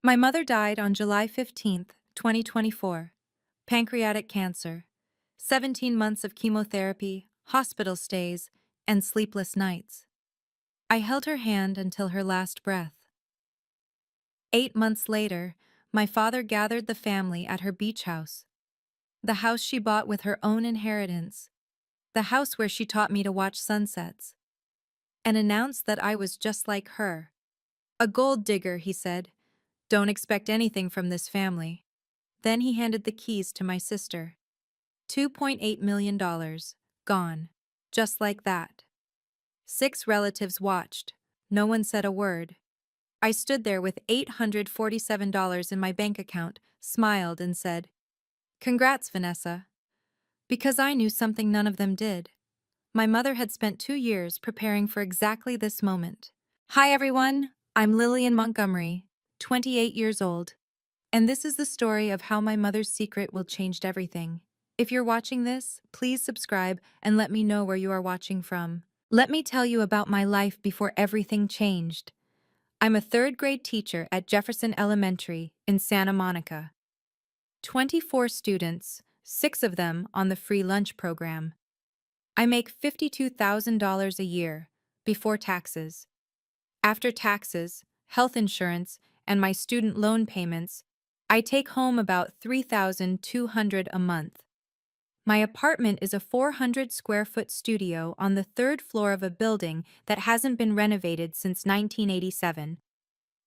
My mother died on July 15th, 2024. Pancreatic cancer. 17 months of chemotherapy, hospital stays, and sleepless nights. I held her hand until her last breath. 8 months later, my father gathered the family at her beach house. The house she bought with her own inheritance. The house where she taught me to watch sunsets. And announced that I was just like her. A gold digger, he said. Don't expect anything from this family. Then he handed the keys to my sister. $2.8 million. Gone. Just like that. 6 relatives watched. No one said a word. I stood there with $847 in my bank account, smiled, and said, "Congrats, Vanessa." Because I knew something none of them did. My mother had spent 2 years preparing for exactly this moment. Hi, everyone. I'm Lillian Montgomery, 28 years old. And this is the story of how my mother's secret will change everything. If you're watching this, please subscribe and let me know where you are watching from. Let me tell you about my life before everything changed. I'm a third-grade teacher at Jefferson Elementary in Santa Monica. 24 students, 6 of them on the free lunch program. I make $52,000 a year, before taxes. After taxes, health insurance, and my student loan payments, I take home about $3,200 a month. My apartment is a 400-square-foot studio on the 3rd floor of a building that hasn't been renovated since 1987.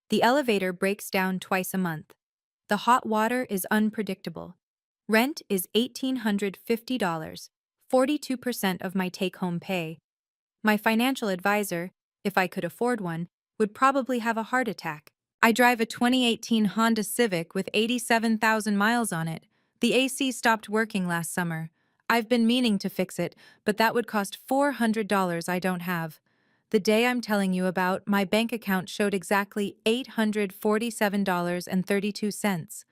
The elevator breaks down twice a month. The hot water is unpredictable. Rent is $1,850, 42% of my take-home pay. My financial advisor, if I could afford one, would probably have a heart attack. I drive a 2018 Honda Civic with 87,000 miles on it. The AC stopped working last summer. I've been meaning to fix it, but that would cost $400 I don't have. The day I'm telling you about, my bank account showed exactly $847.32.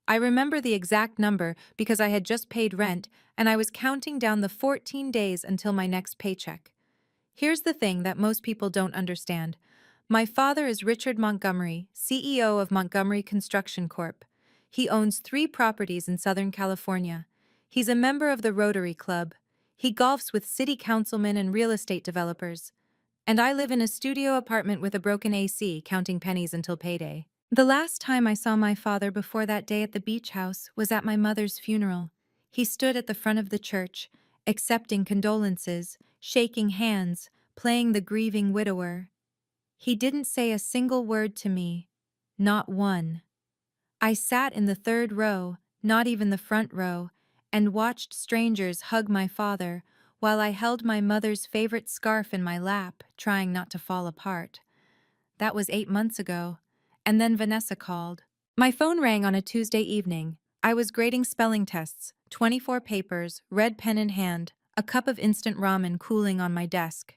I remember the exact number because I had just paid rent and I was counting down the 14 days until my next paycheck. Here's the thing that most people don't understand. My father is Richard Montgomery, CEO of Montgomery Construction Corp. He owns 3 properties in Southern California. He's a member of the Rotary Club. He golfs with city councilmen and real estate developers. And I live in a studio apartment with a broken AC, counting pennies until payday. The last time I saw my father before that day at the beach house was at my mother's funeral. He stood at the front of the church, accepting condolences, shaking hands, playing the grieving widower. He didn't say a single word to me. Not one. I sat in the 3rd row, not even the front row, and watched strangers hug my father while I held my mother's favorite scarf in my lap, trying not to fall apart. That was 8 months ago, and then Vanessa called. My phone rang on a Tuesday evening. I was grading spelling tests, 24 papers, red pen in hand, a cup of instant ramen cooling on my desk.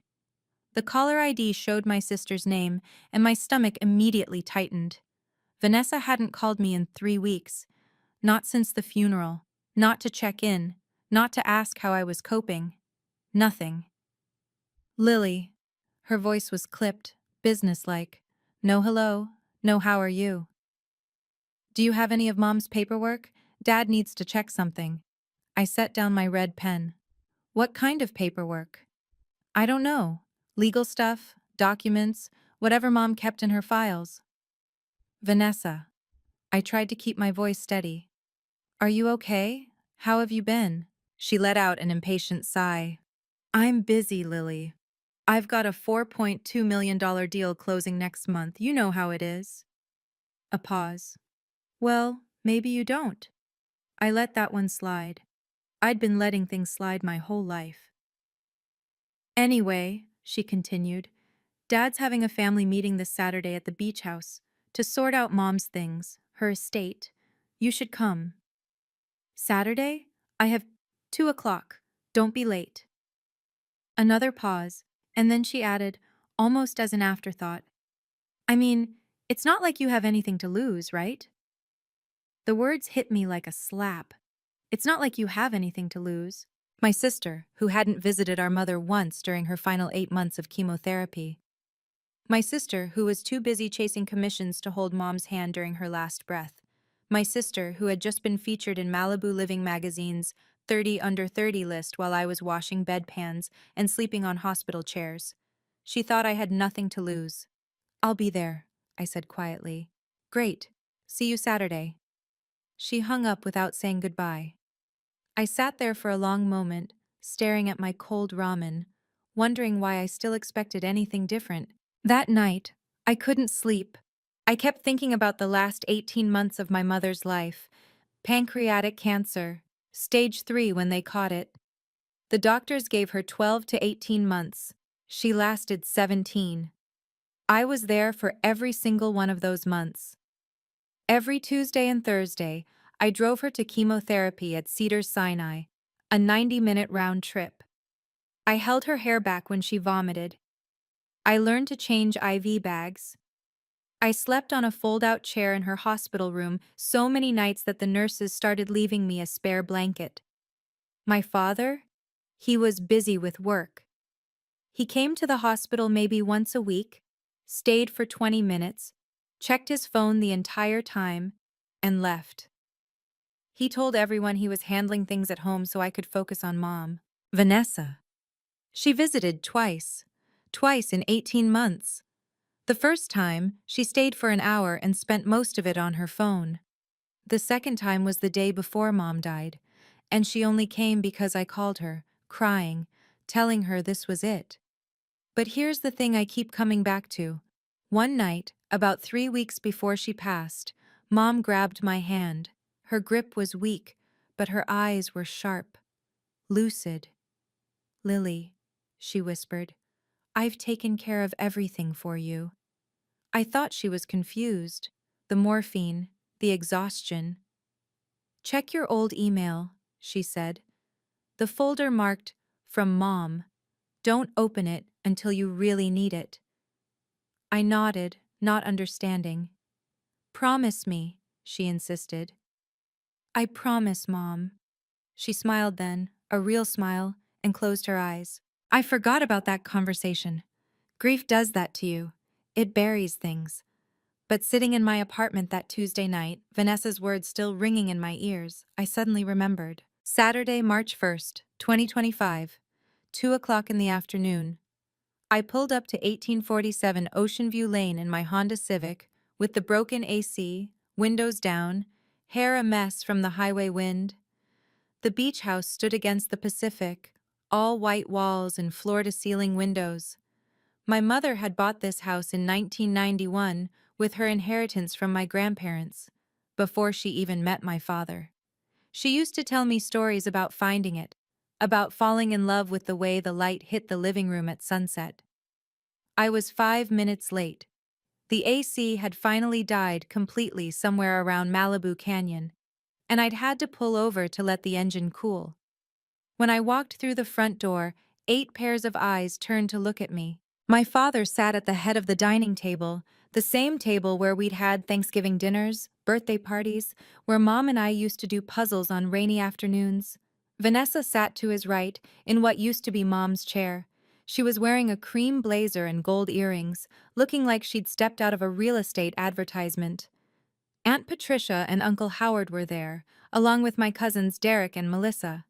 The caller ID showed my sister's name, and my stomach immediately tightened. Vanessa hadn't called me in 3 weeks. Not since the funeral. Not to check in. Not to ask how I was coping. Nothing. Lily. Her voice was clipped, businesslike. No hello. No how are you. Do you have any of Mom's paperwork? Dad needs to check something. I set down my red pen. What kind of paperwork? I don't know. Legal stuff, documents, whatever Mom kept in her files. Vanessa. I tried to keep my voice steady. Are you okay? How have you been? She let out an impatient sigh. I'm busy, Lily. I've got a $4.2 million deal closing next month. You know how it is. A pause. Well, maybe you don't. I let that one slide. I'd been letting things slide my whole life. Anyway, she continued, Dad's having a family meeting this Saturday at the beach house to sort out Mom's things, her estate. You should come. Saturday? I have 2 o'clock. Don't be late. Another pause, and then she added, almost as an afterthought, I mean, it's not like you have anything to lose, right? The words hit me like a slap. It's not like you have anything to lose. My sister, who hadn't visited our mother once during her final 8 months of chemotherapy. My sister, who was too busy chasing commissions to hold Mom's hand during her last breath. My sister, who had just been featured in Malibu Living magazine's 30 Under 30 list while I was washing bedpans and sleeping on hospital chairs. She thought I had nothing to lose. "I'll be there," I said quietly. "Great. See you Saturday." She hung up without saying goodbye. I sat there for a long moment, staring at my cold ramen, wondering why I still expected anything different. That night, I couldn't sleep. I kept thinking about the last 18 months of my mother's life. Pancreatic cancer, stage 3 when they caught it. The doctors gave her 12 to 18 months. She lasted 17. I was there for every single one of those months. Every Tuesday and Thursday, I drove her to chemotherapy at Cedars-Sinai, a 90-minute round trip. I held her hair back when she vomited. I learned to change IV bags. I slept on a fold-out chair in her hospital room so many nights that the nurses started leaving me a spare blanket. My father? He was busy with work. He came to the hospital maybe once a week, stayed for 20 minutes, checked his phone the entire time, and left. He told everyone he was handling things at home so I could focus on Mom. Vanessa. She visited twice. Twice in 18 months. The first time, she stayed for an hour and spent most of it on her phone. The second time was the day before Mom died, and she only came because I called her, crying, telling her this was it. But here's the thing I keep coming back to. One night, about 3 weeks before she passed, Mom grabbed my hand. Her grip was weak, but her eyes were sharp, lucid. "Lily," she whispered, "I've taken care of everything for you." I thought she was confused. The morphine, the exhaustion. "Check your old email," she said. "The folder marked, 'From Mom.' Don't open it until you really need it." I nodded, not understanding. "Promise me," she insisted. "I promise, Mom." She smiled then, a real smile, and closed her eyes. I forgot about that conversation. Grief does that to you. It buries things. But sitting in my apartment that Tuesday night, Vanessa's words still ringing in my ears, I suddenly remembered. Saturday, March 1st, 2025, 2 o'clock in the afternoon. I pulled up to 1847 Ocean View Lane in my Honda Civic, with the broken AC, windows down, hair a mess from the highway wind. The beach house stood against the Pacific, all white walls and floor-to-ceiling windows. My mother had bought this house in 1991 with her inheritance from my grandparents, before she even met my father. She used to tell me stories about finding it, about falling in love with the way the light hit the living room at sunset. I was 5 minutes late. The AC had finally died completely somewhere around Malibu Canyon, and I'd had to pull over to let the engine cool. When I walked through the front door, 8 pairs of eyes turned to look at me. My father sat at the head of the dining table, the same table where we'd had Thanksgiving dinners, birthday parties, where Mom and I used to do puzzles on rainy afternoons. Vanessa sat to his right, in what used to be Mom's chair. She was wearing a cream blazer and gold earrings, looking like she'd stepped out of a real estate advertisement. Aunt Patricia and Uncle Howard were there, along with my cousins Derek and Melissa.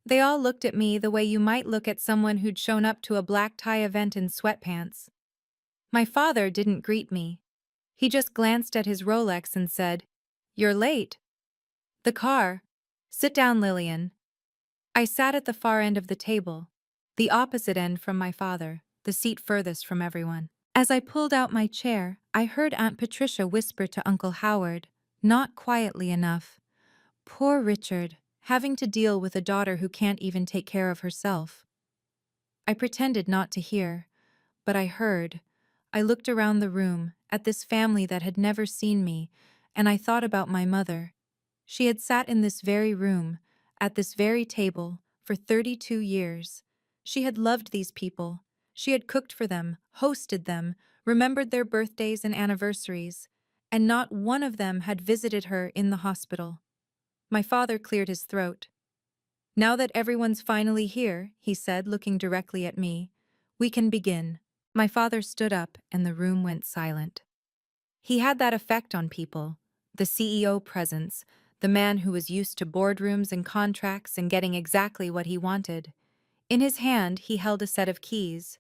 They all looked at me the way you might look at someone who'd shown up to a black tie event in sweatpants. My father didn't greet me. He just glanced at his Rolex and said, "You're late." "The car." "Sit down, Lillian." I sat at the far end of the table, the opposite end from my father, the seat furthest from everyone. As I pulled out my chair, I heard Aunt Patricia whisper to Uncle Howard, not quietly enough, "Poor Richard, having to deal with a daughter who can't even take care of herself." I pretended not to hear, but I heard. I looked around the room, at this family that had never seen me, and I thought about my mother. She had sat in this very room, at this very table, for 32 years. She had loved these people. She had cooked for them, hosted them, remembered their birthdays and anniversaries, and not one of them had visited her in the hospital. My father cleared his throat. "Now that everyone's finally here," he said, looking directly at me, "we can begin." My father stood up and the room went silent. He had that effect on people, the CEO presence, the man who was used to boardrooms and contracts and getting exactly what he wanted. In his hand, he held a set of keys.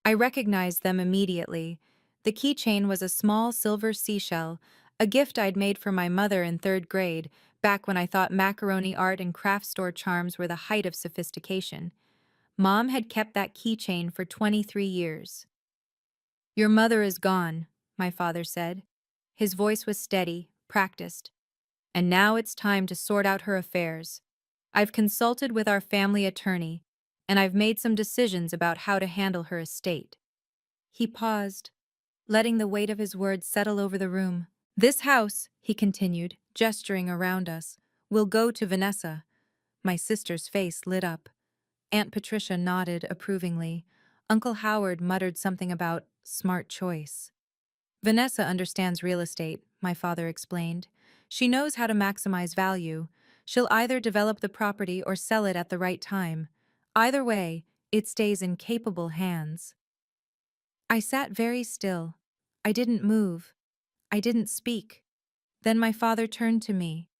I recognized them immediately. The keychain was a small silver seashell, a gift I'd made for my mother in third grade, back when I thought macaroni art and craft store charms were the height of sophistication. Mom had kept that keychain for 23 years. Your mother is gone, my father said. His voice was steady, practiced. And now it's time to sort out her affairs. I've consulted with our family attorney, and I've made some decisions about how to handle her estate. He paused, letting the weight of his words settle over the room. This house, he continued, gesturing around us, will go to Vanessa. My sister's face lit up. Aunt Patricia nodded approvingly. Uncle Howard muttered something about smart choice. Vanessa understands real estate, my father explained. She knows how to maximize value. She'll either develop the property or sell it at the right time. Either way, it stays in capable hands. I sat very still. I didn't move. I didn't speak. Then my father turned to me.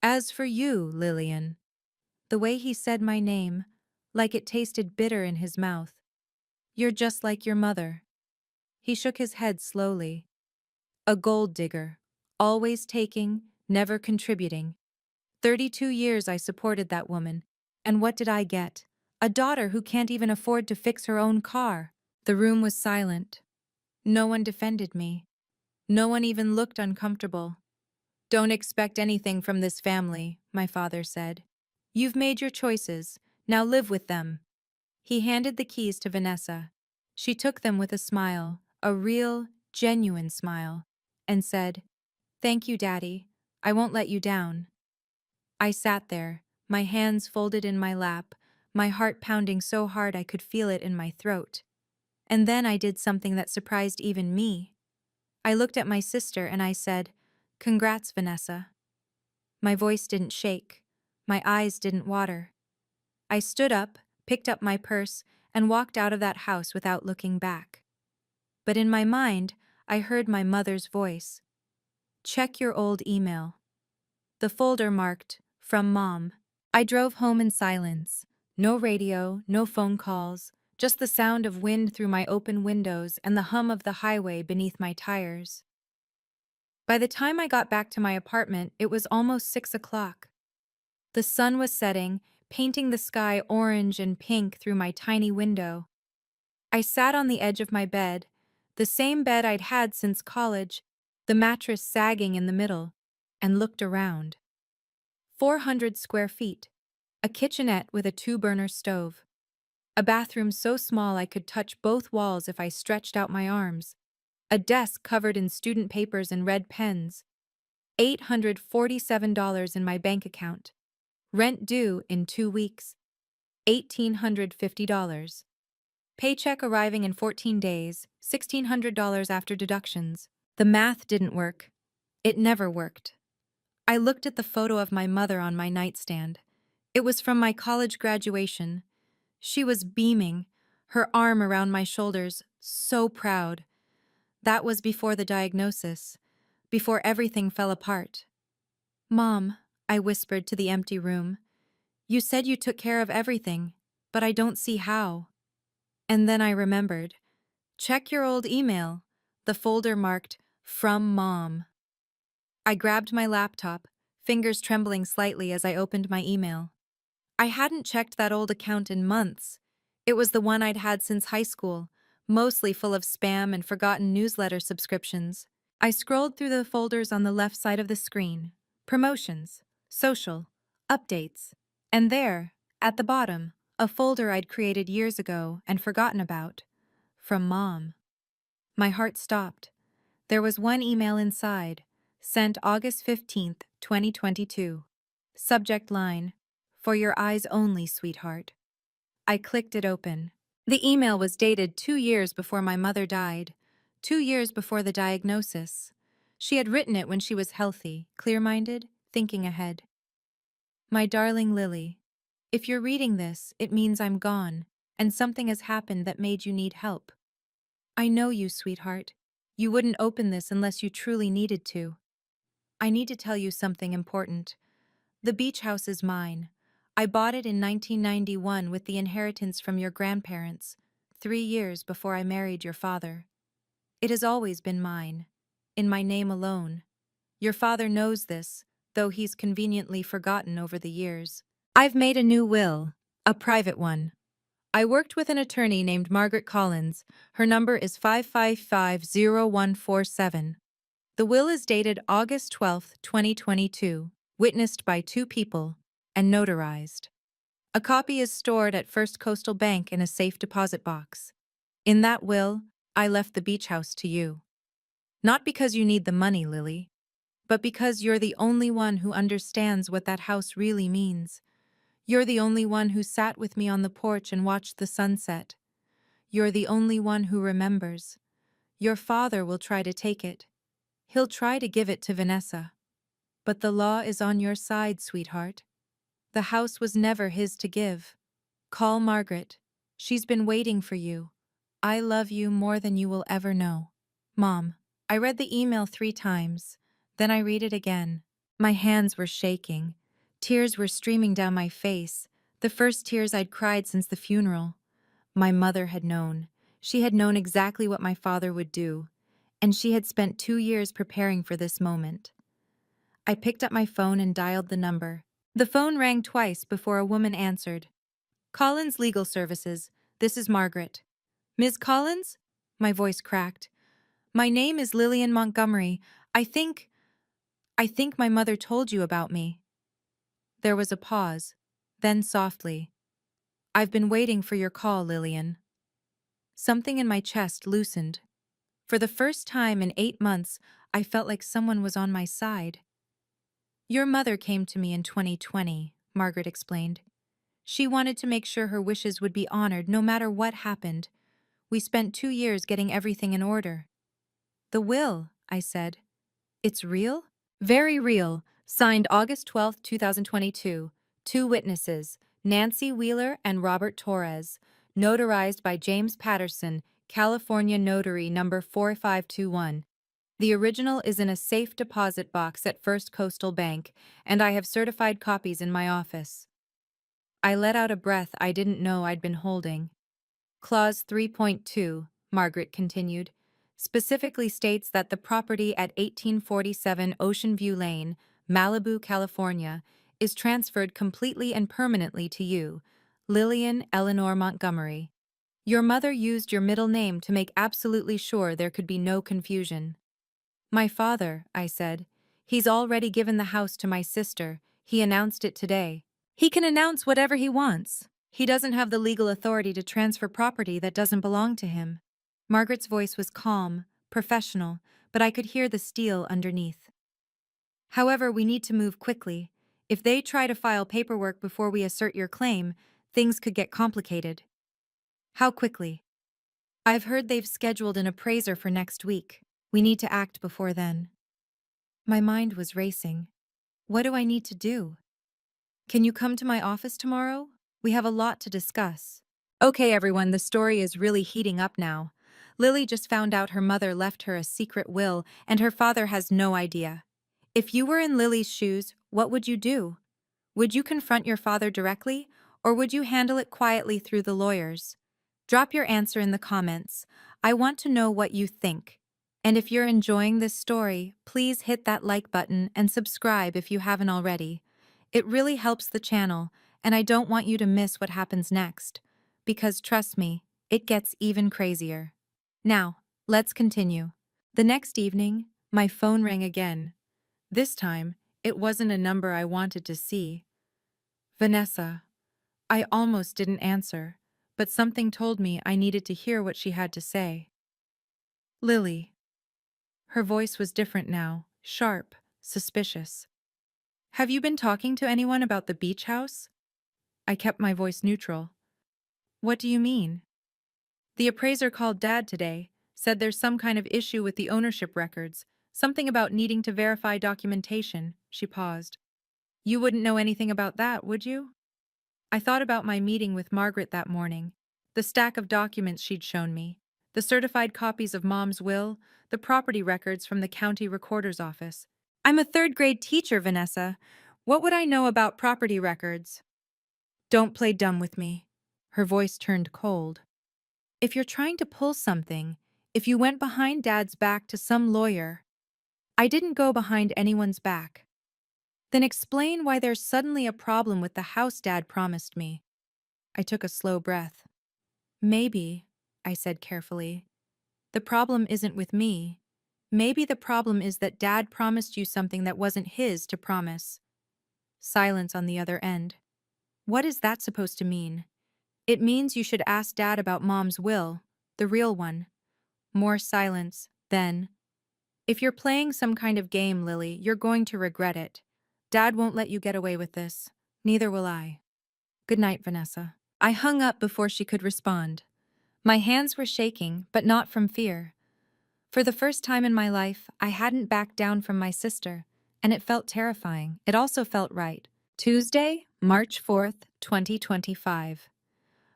As for you, Lillian, the way he said my name, like it tasted bitter in his mouth. You're just like your mother. He shook his head slowly. A gold digger, always taking, never contributing. 32 years I supported that woman, and what did I get? A daughter who can't even afford to fix her own car. The room was silent. No one defended me. No one even looked uncomfortable. Don't expect anything from this family, my father said. You've made your choices, now live with them. He handed the keys to Vanessa. She took them with a smile, a real, genuine smile, and said, Thank you, Daddy. I won't let you down. I sat there, my hands folded in my lap, my heart pounding so hard I could feel it in my throat. And then I did something that surprised even me. I looked at my sister and I said, Congrats, Vanessa. My voice didn't shake. My eyes didn't water. I stood up, picked up my purse, and walked out of that house without looking back. But in my mind, I heard my mother's voice. Check your old email. The folder marked, From Mom. I drove home in silence. No radio, no phone calls, just the sound of wind through my open windows and the hum of the highway beneath my tires. By the time I got back to my apartment, it was almost 6 o'clock. The sun was setting, painting the sky orange and pink through my tiny window. I sat on the edge of my bed, the same bed I'd had since college, the mattress sagging in the middle, and looked around. 400 square feet, a kitchenette with a 2-burner stove, a bathroom so small I could touch both walls if I stretched out my arms, a desk covered in student papers and red pens, $847 in my bank account, rent due in 2 weeks, $1,850. Paycheck arriving in 14 days, $1,600 after deductions. The math didn't work. It never worked. I looked at the photo of my mother on my nightstand. It was from my college graduation. She was beaming, her arm around my shoulders, so proud. That was before the diagnosis, before everything fell apart. Mom, I whispered to the empty room, you said you took care of everything, but I don't see how. And then I remembered. Check your old email. The folder marked, From Mom. I grabbed my laptop, fingers trembling slightly as I opened my email. I hadn't checked that old account in months. It was the one I'd had since high school, mostly full of spam and forgotten newsletter subscriptions. I scrolled through the folders on the left side of the screen. Promotions, social, updates. And there, at the bottom, a folder I'd created years ago and forgotten about. From Mom. My heart stopped. There was one email inside, sent August 15th, 2022. Subject line, For your eyes only, sweetheart. I clicked it open. The email was dated 2 years before my mother died, 2 years before the diagnosis. She had written it when she was healthy, clear-minded, thinking ahead. My darling Lily, if you're reading this, it means I'm gone, and something has happened that made you need help. I know you, sweetheart. You wouldn't open this unless you truly needed to. I need to tell you something important. The beach house is mine. I bought it in 1991 with the inheritance from your grandparents, 3 years before I married your father. It has always been mine, in my name alone. Your father knows this, though he's conveniently forgotten over the years. I've made a new will, a private one. I worked with an attorney named Margaret Collins. Her number is 5550147. The will is dated August 12, 2022, witnessed by 2 people, and notarized. A copy is stored at First Coastal Bank in a safe deposit box. In that will, I left the beach house to you. Not because you need the money, Lily, but because you're the only one who understands what that house really means. You're the only one who sat with me on the porch and watched the sunset. You're the only one who remembers. Your father will try to take it. He'll try to give it to Vanessa. But the law is on your side, sweetheart. The house was never his to give. Call Margaret. She's been waiting for you. I love you more than you will ever know. Mom, I read the email 3 times. Then I read it again. My hands were shaking. Tears were streaming down my face, the first tears I'd cried since the funeral. My mother had known. She had known exactly what my father would do, and she had spent 2 years preparing for this moment. I picked up my phone and dialed the number. The phone rang twice before a woman answered. Collins Legal Services, this is Margaret. Ms. Collins? My voice cracked. My name is Lillian Montgomery. I think my mother told you about me. There was a pause, then softly. I've been waiting for your call, Lillian. Something in my chest loosened. For the first time in 8 months, I felt like someone was on my side. Your mother came to me in 2020, Margaret explained. She wanted to make sure her wishes would be honored no matter what happened. We spent 2 years getting everything in order. The will, I said. It's real? Very real. Signed August 12, 2022. 2 witnesses, Nancy Wheeler and Robert Torres. Notarized by James Patterson, California Notary number 4521. The original is in a safe deposit box at First Coastal Bank, and I have certified copies in my office. I let out a breath I didn't know I'd been holding. Clause 3.2, Margaret continued, specifically states that the property at 1847 Ocean View Lane, Malibu, California, is transferred completely and permanently to you, Lillian Eleanor Montgomery. Your mother used your middle name to make absolutely sure there could be no confusion. My father, I said. He's already given the house to my sister. He announced it today. He can announce whatever he wants. He doesn't have the legal authority to transfer property that doesn't belong to him. Margaret's voice was calm, professional, but I could hear the steel underneath. However, we need to move quickly. If they try to file paperwork before we assert your claim, things could get complicated. How quickly? I've heard they've scheduled an appraiser for next week. We need to act before then. My mind was racing. What do I need to do? Can you come to my office tomorrow? We have a lot to discuss. Okay, everyone, the story is really heating up now. Lily just found out her mother left her a secret will, and her father has no idea. If you were in Lily's shoes, what would you do? Would you confront your father directly, or would you handle it quietly through the lawyers? Drop your answer in the comments. I want to know what you think. And if you're enjoying this story, please hit that like button and subscribe if you haven't already. It really helps the channel, and I don't want you to miss what happens next. Because trust me, it gets even crazier. Now, let's continue. The next evening, my phone rang again. This time, it wasn't a number I wanted to see. Vanessa. I almost didn't answer, but something told me I needed to hear what she had to say. Lily. Her voice was different now, sharp, suspicious. Have you been talking to anyone about the beach house? I kept my voice neutral. What do you mean? The appraiser called Dad today, said there's some kind of issue with the ownership records, something about needing to verify documentation. She paused. You wouldn't know anything about that, would you? I thought about my meeting with Margaret that morning, the stack of documents she'd shown me, The certified copies of Mom's will, the property records from the county recorder's office. I'm a third-grade teacher, Vanessa. What would I know about property records? Don't play dumb with me. Her voice turned cold. If you're trying to pull something, if you went behind Dad's back to some lawyer, I didn't go behind anyone's back. Then explain why there's suddenly a problem with the house Dad promised me. I took a slow breath. Maybe, I said carefully, the problem isn't with me. Maybe the problem is that Dad promised you something that wasn't his to promise. Silence on the other end. What is that supposed to mean? It means you should ask Dad about Mom's will, the real one. More silence, then. If you're playing some kind of game, Lily, you're going to regret it. Dad won't let you get away with this. Neither will I. Good night, Vanessa. I hung up before she could respond. My hands were shaking, but not from fear. For the first time in my life, I hadn't backed down from my sister, and it felt terrifying. It also felt right. Tuesday, March 4th, 2025.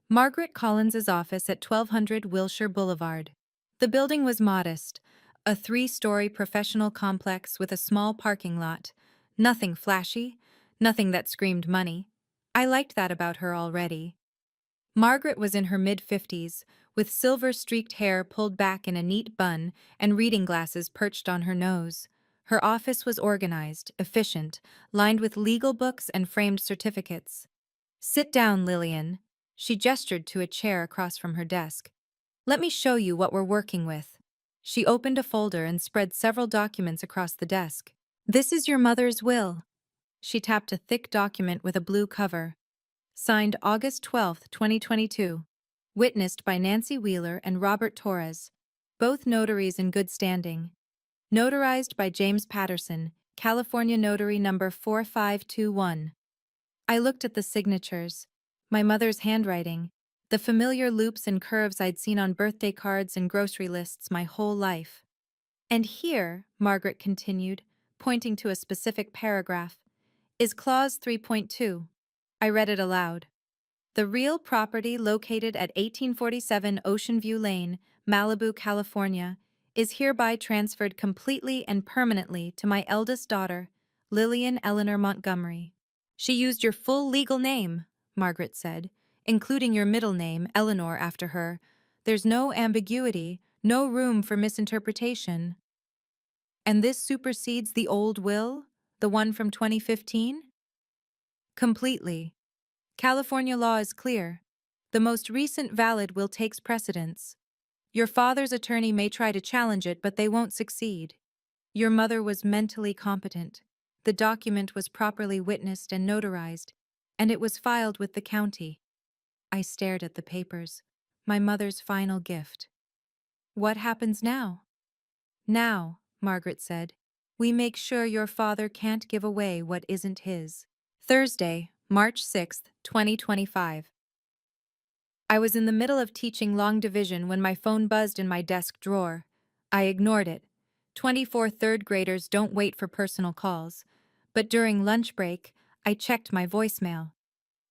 Margaret Collins's office at 1200 Wilshire Boulevard. The building was modest, a 3-story professional complex with a small parking lot. Nothing flashy, nothing that screamed money. I liked that about her already. Margaret was in her mid-50s, with silver-streaked hair pulled back in a neat bun and reading glasses perched on her nose. Her office was organized, efficient, lined with legal books and framed certificates. Sit down, Lillian. She gestured to a chair across from her desk. Let me show you what we're working with. She opened a folder and spread several documents across the desk. This is your mother's will. She tapped a thick document with a blue cover. Signed August 12, 2022. Witnessed by Nancy Wheeler and Robert Torres, both notaries in good standing. Notarized by James Patterson, California Notary number 4521. I looked at the signatures. My mother's handwriting. The familiar loops and curves I'd seen on birthday cards and grocery lists my whole life. And here, Margaret continued, pointing to a specific paragraph, is Clause 3.2. I read it aloud. The real property located at 1847 Ocean View Lane, Malibu, California, is hereby transferred completely and permanently to my eldest daughter, Lillian Eleanor Montgomery. She used your full legal name, Margaret said, including your middle name, Eleanor, after her. There's no ambiguity, no room for misinterpretation. And this supersedes the old will, the one from 2015? Completely. California law is clear. The most recent valid will takes precedence. Your father's attorney may try to challenge it, but they won't succeed. Your mother was mentally competent. The document was properly witnessed and notarized, and it was filed with the county. I stared at the papers. My mother's final gift. What happens now? Now, Margaret said, we make sure your father can't give away what isn't his. Thursday, March 6th, 2025. I was in the middle of teaching long division when my phone buzzed in my desk drawer. I ignored it. 24 third graders don't wait for personal calls. But during lunch break, I checked my voicemail.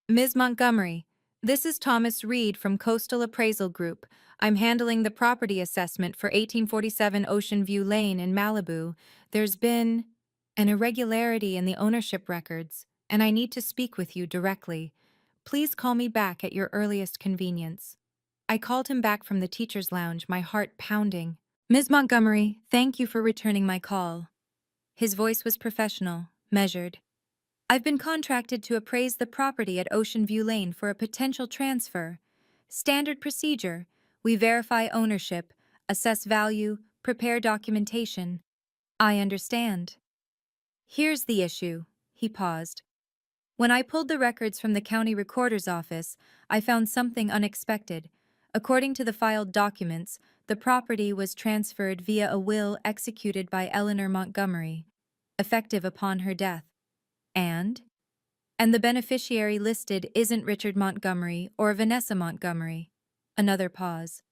Ms. Montgomery, this is Thomas Reed from Coastal Appraisal Group. I'm handling the property assessment for 1847 Ocean View Lane in Malibu. There's been an irregularity in the ownership records, and I need to speak with you directly. Please call me back at your earliest convenience. I called him back from the teacher's lounge, my heart pounding. Ms. Montgomery, thank you for returning my call. His voice was professional, measured. I've been contracted to appraise the property at Ocean View Lane for a potential transfer. Standard procedure. We verify ownership, assess value, prepare documentation. I understand. Here's the issue. He paused. When I pulled the records from the county recorder's office, I found something unexpected. According to the filed documents, the property was transferred via a will executed by Eleanor Montgomery, effective upon her death. And the beneficiary listed isn't Richard Montgomery or Vanessa Montgomery. Another pause.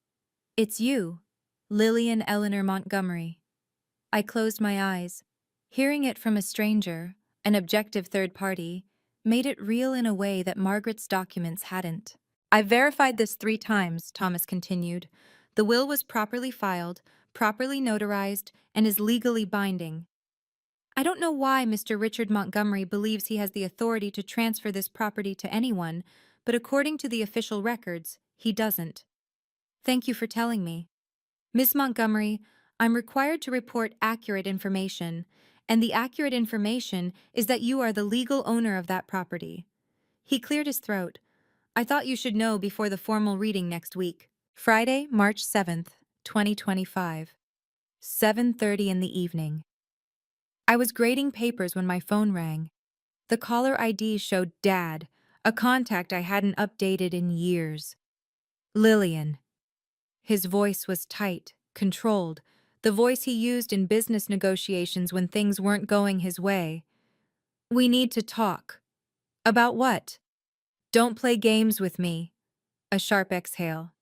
It's you, Lillian Eleanor Montgomery. I closed my eyes. Hearing it from a stranger, an objective third party, made it real in a way that Margaret's documents hadn't. I've verified this 3 times, Thomas continued. The will was properly filed, properly notarized, and is legally binding. I don't know why Mr. Richard Montgomery believes he has the authority to transfer this property to anyone, but according to the official records, he doesn't. Thank you for telling me. Miss Montgomery, I'm required to report accurate information, and the accurate information is that you are the legal owner of that property. He cleared his throat. I thought you should know before the formal reading next week. Friday, March 7th, 2025. 7:30 in the evening. I was grading papers when my phone rang. The caller ID showed Dad, a contact I hadn't updated in years. Lillian. His voice was tight, controlled, the voice he used in business negotiations when things weren't going his way. We need to talk. About what? Don't play games with me. A sharp exhale.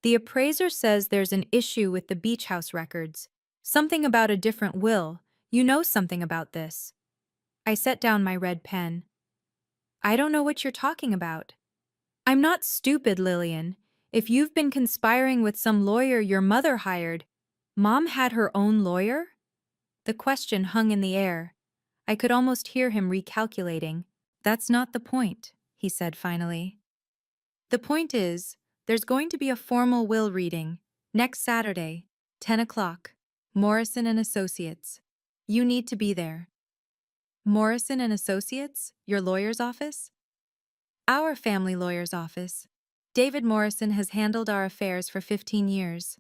The appraiser says there's an issue with the beach house records. Something about a different will. You know something about this. I set down my red pen. I don't know what you're talking about. I'm not stupid, Lillian. If you've been conspiring with some lawyer your mother hired, Mom had her own lawyer? The question hung in the air. I could almost hear him recalculating. That's not the point, he said finally. The point is, there's going to be a formal will reading, next Saturday, 10 o'clock, Morrison and Associates. You need to be there. Morrison and Associates, your lawyer's office? Our family lawyer's office. David Morrison has handled our affairs for 15 years.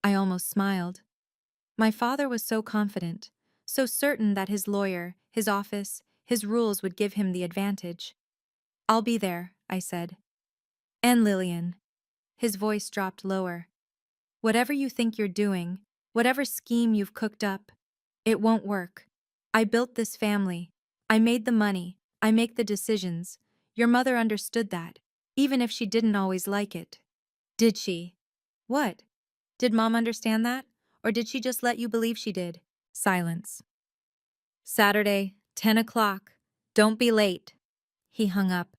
I almost smiled. My father was so confident, so certain that his lawyer, his office, his rules would give him the advantage. I'll be there, I said. And Lillian. His voice dropped lower. Whatever you think you're doing, whatever scheme you've cooked up, it won't work. I built this family. I made the money. I make the decisions. Your mother understood that, even if she didn't always like it. Did she? What? Did Mom understand that? Or did she just let you believe she did? Silence. Saturday, 10 o'clock. Don't be late. He hung up.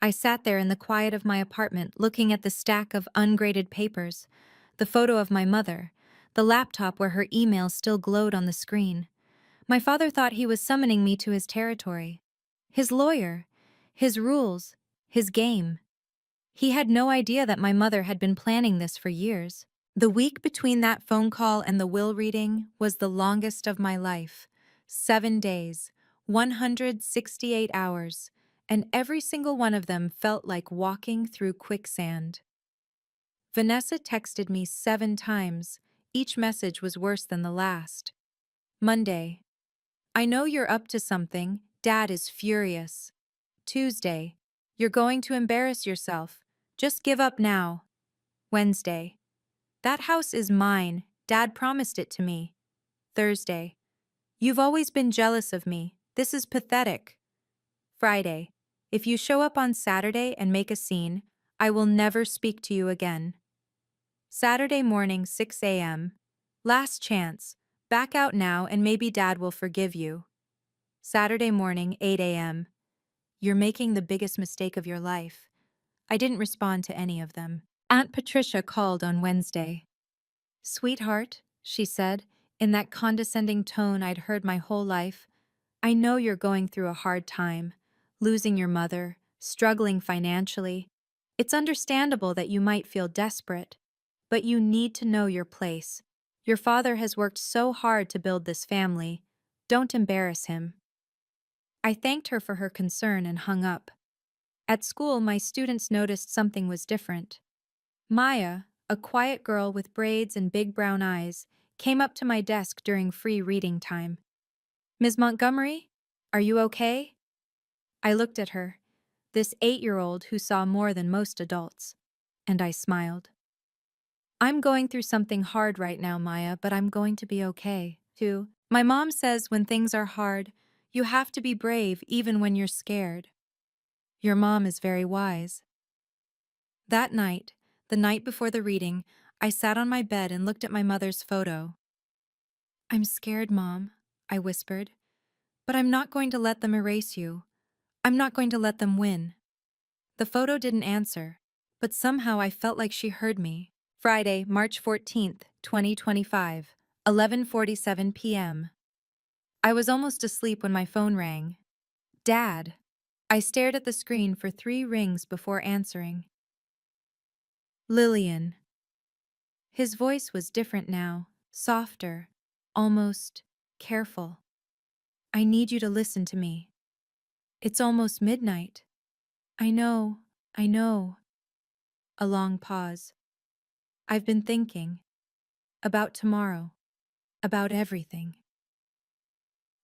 I sat there in the quiet of my apartment looking at the stack of ungraded papers, the photo of my mother, the laptop where her email still glowed on the screen. My father thought he was summoning me to his territory. His lawyer, his rules, his game. He had no idea that my mother had been planning this for years. The week between that phone call and the will reading was the longest of my life. 7 days, 168 hours, and every single one of them felt like walking through quicksand. Vanessa texted me 7 times. Each message was worse than the last. Monday. I know you're up to something. Dad is furious. Tuesday. You're going to embarrass yourself. Just give up now. Wednesday. That house is mine. Dad promised it to me. Thursday. You've always been jealous of me. This is pathetic. Friday. If you show up on Saturday and make a scene, I will never speak to you again. Saturday morning, 6 a.m. Last chance. Back out now and maybe Dad will forgive you. Saturday morning, 8 a.m. You're making the biggest mistake of your life. I didn't respond to any of them. Aunt Patricia called on Wednesday. Sweetheart, she said, in that condescending tone I'd heard my whole life, I know you're going through a hard time, losing your mother, struggling financially. It's understandable that you might feel desperate, but you need to know your place. Your father has worked so hard to build this family. Don't embarrass him. I thanked her for her concern and hung up. At school, my students noticed something was different. Maya, a quiet girl with braids and big brown eyes, came up to my desk during free reading time. Ms. Montgomery, are you okay? I looked at her, this 8-year-old who saw more than most adults, and I smiled. I'm going through something hard right now, Maya, but I'm going to be okay, too. My mom says when things are hard, you have to be brave even when you're scared. Your mom is very wise. That night, the night before the reading, I sat on my bed and looked at my mother's photo. I'm scared, Mom, I whispered, but I'm not going to let them erase you. I'm not going to let them win. The photo didn't answer, but somehow I felt like she heard me. Friday, March 14th, 2025, 11:47 p.m. I was almost asleep when my phone rang. Dad. I stared at the screen for 3 rings before answering. Lillian. His voice was different now, softer, almost careful. I need you to listen to me. It's almost midnight. I know, I know. A long pause. I've been thinking. About tomorrow. About everything.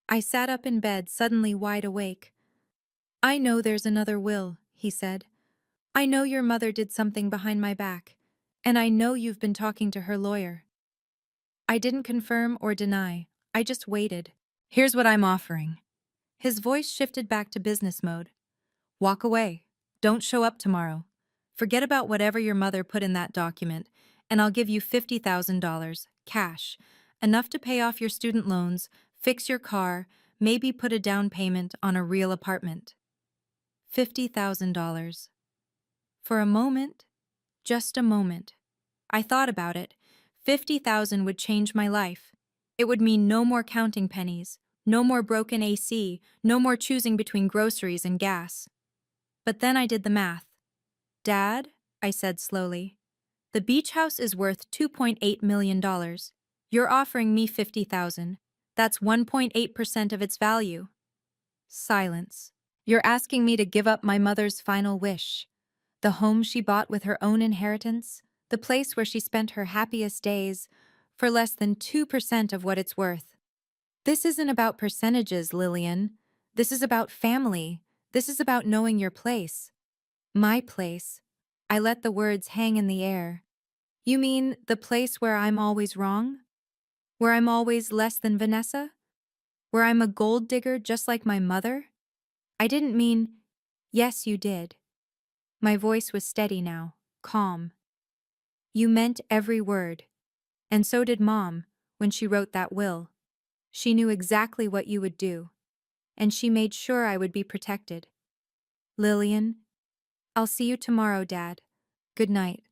I sat up in bed, suddenly wide awake. I know there's another will, he said. I know your mother did something behind my back. And I know you've been talking to her lawyer. I didn't confirm or deny. I just waited. Here's what I'm offering. His voice shifted back to business mode. Walk away. Don't show up tomorrow. Forget about whatever your mother put in that document, and I'll give you $50,000, cash, enough to pay off your student loans, fix your car, maybe put a down payment on a real apartment. $50,000. For a moment, just a moment, I thought about it. 50,000 would change my life. It would mean no more counting pennies, no more broken AC, no more choosing between groceries and gas. But then I did the math. Dad, I said slowly, the beach house is worth $2.8 million. You're offering me 50,000. That's 1.8% of its value. Silence. You're asking me to give up my mother's final wish. The home she bought with her own inheritance, the place where she spent her happiest days, for less than 2% of what it's worth. This isn't about percentages, Lillian. This is about family. This is about knowing your place. My place. I let the words hang in the air. You mean the place where I'm always wrong? Where I'm always less than Vanessa? Where I'm a gold digger just like my mother? I didn't mean, yes, you did. My voice was steady now, calm. You meant every word. And so did Mom, when she wrote that will. She knew exactly what you would do. And she made sure I would be protected. Lillian, I'll see you tomorrow, Dad. Good night.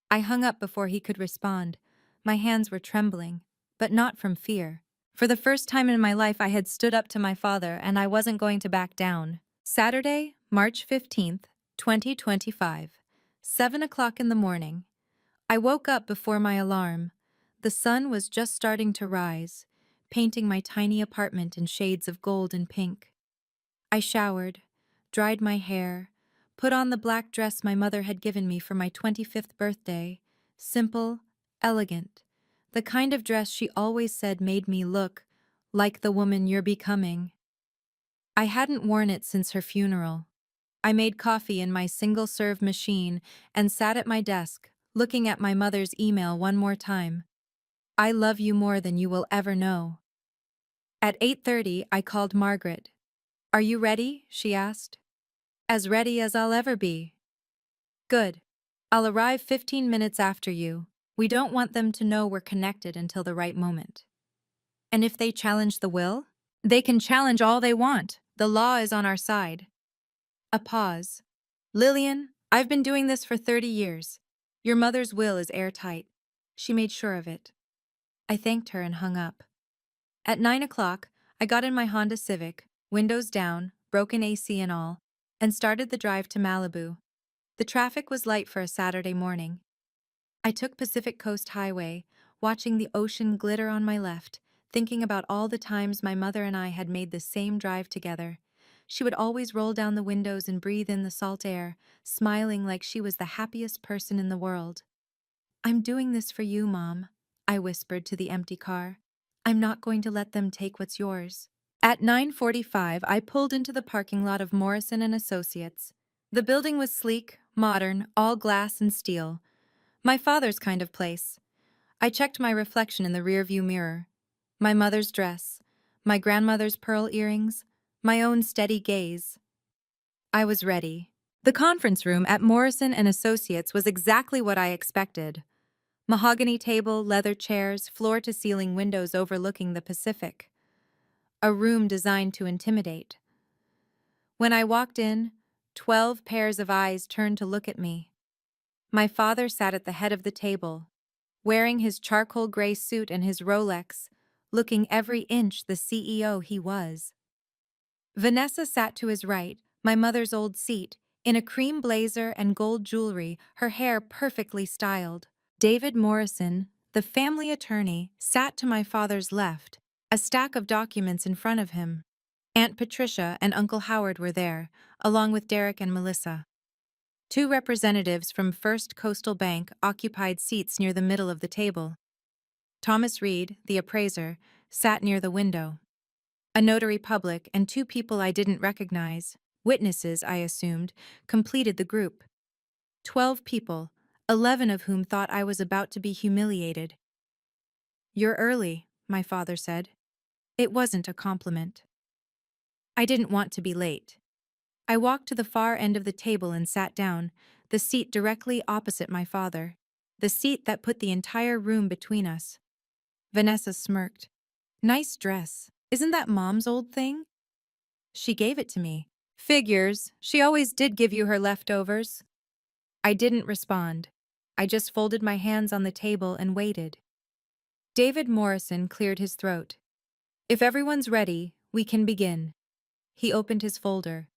I hung up before he could respond. My hands were trembling, but not from fear. For the first time in my life, I had stood up to my father, and I wasn't going to back down. Saturday, March 15th, 2025, 7 o'clock in the morning. I woke up before my alarm. The sun was just starting to rise, painting my tiny apartment in shades of gold and pink. I showered, dried my hair, put on the black dress my mother had given me for my 25th birthday, simple, elegant, the kind of dress she always said made me look like the woman you're becoming. I hadn't worn it since her funeral. I made coffee in my single-serve machine and sat at my desk, looking at my mother's email one more time. I love you more than you will ever know. At 8:30, I called Margaret. Are you ready? She asked. As ready as I'll ever be. Good. I'll arrive 15 minutes after you. We don't want them to know we're connected until the right moment. And if they challenge the will? They can challenge all they want. The law is on our side. A pause. Lillian, I've been doing this for 30 years. Your mother's will is airtight. She made sure of it. I thanked her and hung up. At 9 o'clock, I got in my Honda Civic, windows down, broken AC and all, and started the drive to Malibu. The traffic was light for a Saturday morning. I took Pacific Coast Highway, watching the ocean glitter on my left, thinking about all the times my mother and I had made the same drive together. She would always roll down the windows and breathe in the salt air, smiling like she was the happiest person in the world. I'm doing this for you, Mom, I whispered to the empty car. I'm not going to let them take what's yours. At 9:45, I pulled into the parking lot of Morrison and Associates. The building was sleek, modern, all glass and steel. My father's kind of place. I checked my reflection in the rearview mirror. My mother's dress, my grandmother's pearl earrings, my own steady gaze. I was ready. The conference room at Morrison and Associates was exactly what I expected. Mahogany table, leather chairs, floor-to-ceiling windows overlooking the Pacific. A room designed to intimidate. When I walked in, 12 pairs of eyes turned to look at me. My father sat at the head of the table, wearing his charcoal gray suit and his Rolex, looking every inch the CEO he was. Vanessa sat to his right, my mother's old seat, in a cream blazer and gold jewelry, her hair perfectly styled. David Morrison, the family attorney, sat to my father's left, a stack of documents in front of him. Aunt Patricia and Uncle Howard were there, along with Derek and Melissa. Two representatives from First Coastal Bank occupied seats near the middle of the table. Thomas Reed, the appraiser, sat near the window. A notary public and two people I didn't recognize, witnesses I assumed, completed the group. 12 people, 11 of whom thought I was about to be humiliated. "You're early," my father said. It wasn't a compliment. I didn't want to be late. I walked to the far end of the table and sat down, the seat directly opposite my father, the seat that put the entire room between us. Vanessa smirked. "Nice dress. Isn't that Mom's old thing?" "She gave it to me." "Figures. She always did give you her leftovers." I didn't respond. I just folded my hands on the table and waited. David Morrison cleared his throat. "If everyone's ready, we can begin." He opened his folder.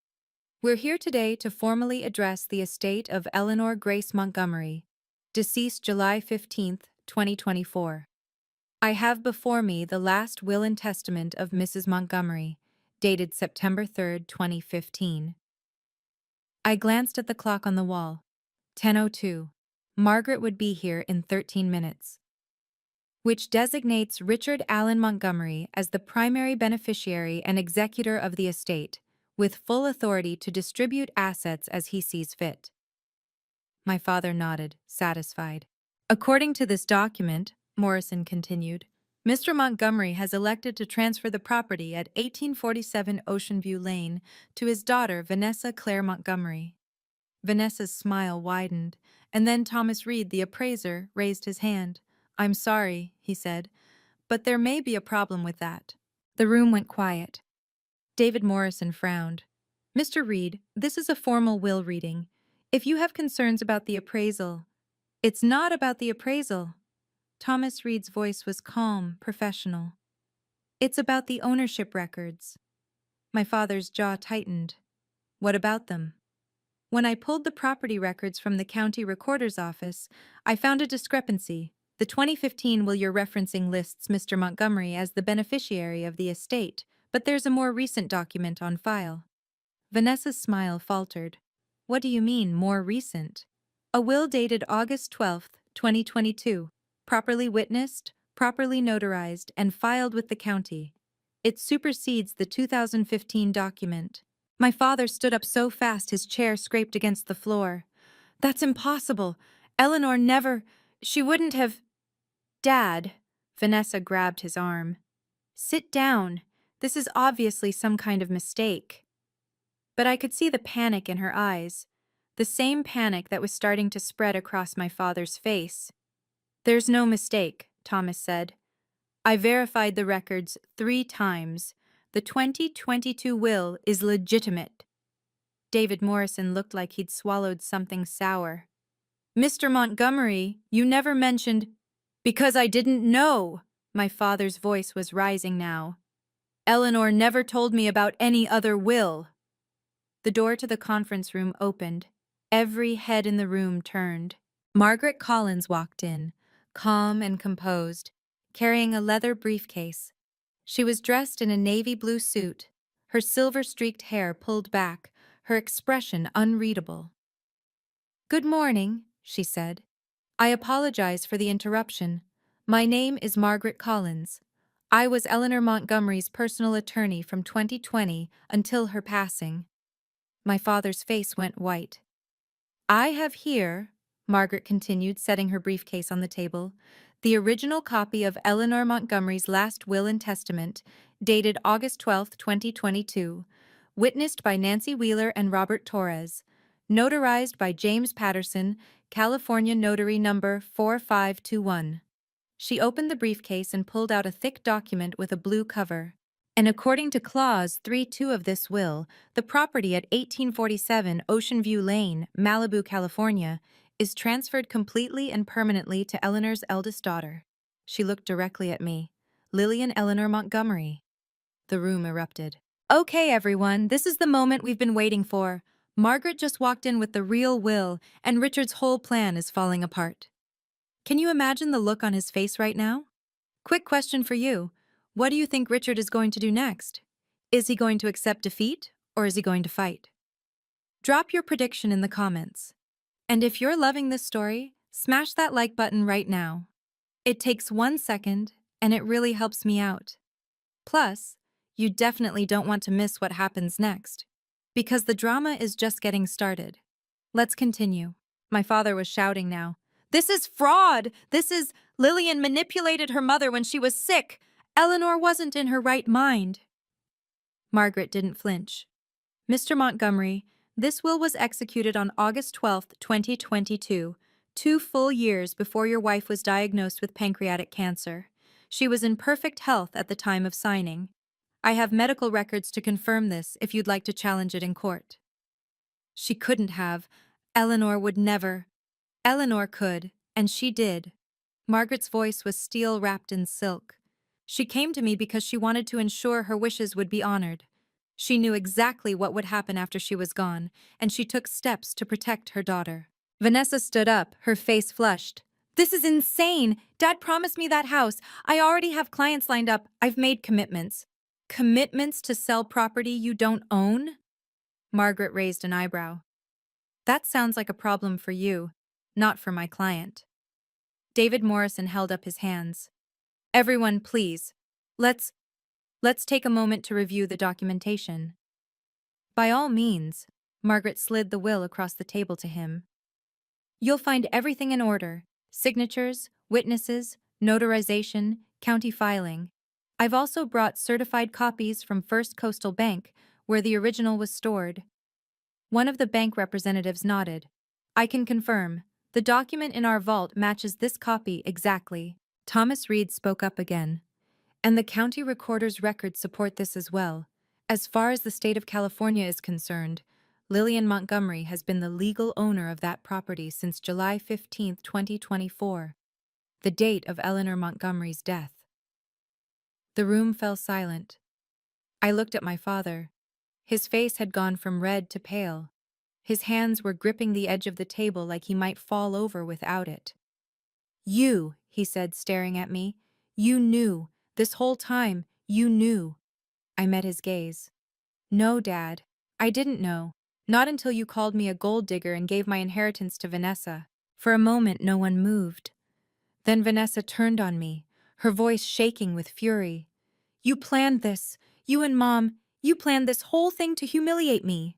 "We're here today to formally address the estate of Eleanor Grace Montgomery, deceased July 15th, 2024. I have before me the last will and testament of Mrs. Montgomery, dated September 3rd, 2015. I glanced at the clock on the wall. 10:02. Margaret would be here in 13 minutes. Which designates Richard Allen Montgomery as the primary beneficiary and executor of the estate, with full authority to distribute assets as he sees fit. My father nodded, satisfied. According to this document, Morrison continued, Mr. Montgomery has elected to transfer the property at 1847 Ocean View Lane to his daughter Vanessa Claire Montgomery. Vanessa's smile widened, and then Thomas Reed, the appraiser, raised his hand. "I'm sorry," he said, "but there may be a problem with that." The room went quiet. David Morrison frowned. "Mr. Reed, this is a formal will reading. If you have concerns about the appraisal—" "It's not about the appraisal." Thomas Reed's voice was calm, professional. "It's about the ownership records." My father's jaw tightened. "What about them?" "When I pulled the property records from the county recorder's office, I found a discrepancy. The 2015 will you're referencing lists Mr. Montgomery as the beneficiary of the estate, but there's a more recent document on file." Vanessa's smile faltered. "What do you mean, more recent?" "A will dated August 12th, 2022, properly witnessed, properly notarized, and filed with the county. It supersedes the 2015 document." My father stood up so fast his chair scraped against the floor. "That's impossible. Eleanor never— she wouldn't have—" "Dad," Vanessa grabbed his arm. "Sit down. This is obviously some kind of mistake." But I could see the panic in her eyes, the same panic that was starting to spread across my father's face. "There's no mistake," Thomas said. "I verified the records 3 times. The 2022 will is legitimate." David Morrison looked like he'd swallowed something sour. "Mr. Montgomery, you never mentioned—" "Because I didn't know." My father's voice was rising now. "Eleanor never told me about any other will." The door to the conference room opened. Every head in the room turned. Margaret Collins walked in, calm and composed, carrying a leather briefcase. She was dressed in a navy blue suit, her silver-streaked hair pulled back, her expression unreadable. "Good morning," she said. "I apologize for the interruption. My name is Margaret Collins. I was Eleanor Montgomery's personal attorney from 2020 until her passing." My father's face went white. "I have here," Margaret continued, setting her briefcase on the table, "the original copy of Eleanor Montgomery's last will and testament, dated August 12, 2022, witnessed by Nancy Wheeler and Robert Torres, notarized by James Patterson, California Notary Number 4521. She opened the briefcase and pulled out a thick document with a blue cover. "And according to Clause 3.2 of this will, the property at 1847 Ocean View Lane, Malibu, California, is transferred completely and permanently to Eleanor's eldest daughter. She looked directly at me. Lillian Eleanor Montgomery. The room erupted. Okay, everyone, this is the moment we've been waiting for. Margaret just walked in with the real will, and Richard's whole plan is falling apart. Can you imagine the look on his face right now? Quick question for you. What do you think Richard is going to do next? Is he going to accept defeat, or is he going to fight? Drop your prediction in the comments. And if you're loving this story, smash that like button right now. It takes 1 second, and it really helps me out. Plus, you definitely don't want to miss what happens next, because the drama is just getting started. Let's continue. My father was shouting now. This is fraud! Lillian manipulated her mother when she was sick! Eleanor wasn't in her right mind. Margaret didn't flinch. Mr. Montgomery, this will was executed on August 12th, 2022, 2 full years before your wife was diagnosed with pancreatic cancer. She was in perfect health at the time of signing. I have medical records to confirm this if you'd like to challenge it in court. She couldn't have. Eleanor would never. Eleanor could, and she did. Margaret's voice was steel wrapped in silk. She came to me because she wanted to ensure her wishes would be honored. She knew exactly what would happen after she was gone, and she took steps to protect her daughter. Vanessa stood up, her face flushed. This is insane! Dad promised me that house. I already have clients lined up. I've made commitments. Commitments to sell property you don't own? Margaret raised an eyebrow. That sounds like a problem for you, not for my client. David Morrison held up his hands. Everyone, please. Let's take a moment to review the documentation. By all means, Margaret slid the will across the table to him. You'll find everything in order: signatures, witnesses, notarization, county filing. I've also brought certified copies from First Coastal Bank, where the original was stored. One of the bank representatives nodded. I can confirm. The document in our vault matches this copy exactly. Thomas Reed spoke up again. And the county recorder's records support this as well. As far as the state of California is concerned, Lillian Montgomery has been the legal owner of that property since July 15, 2024, the date of Eleanor Montgomery's death. The room fell silent. I looked at my father. His face had gone from red to pale. His hands were gripping the edge of the table like he might fall over without it. You, he said, staring at me. You knew. This whole time, you knew. I met his gaze. No, Dad. I didn't know. Not until you called me a gold digger and gave my inheritance to Vanessa. For a moment, no one moved. Then Vanessa turned on me, her voice shaking with fury. You planned this. You and Mom, you planned this whole thing to humiliate me.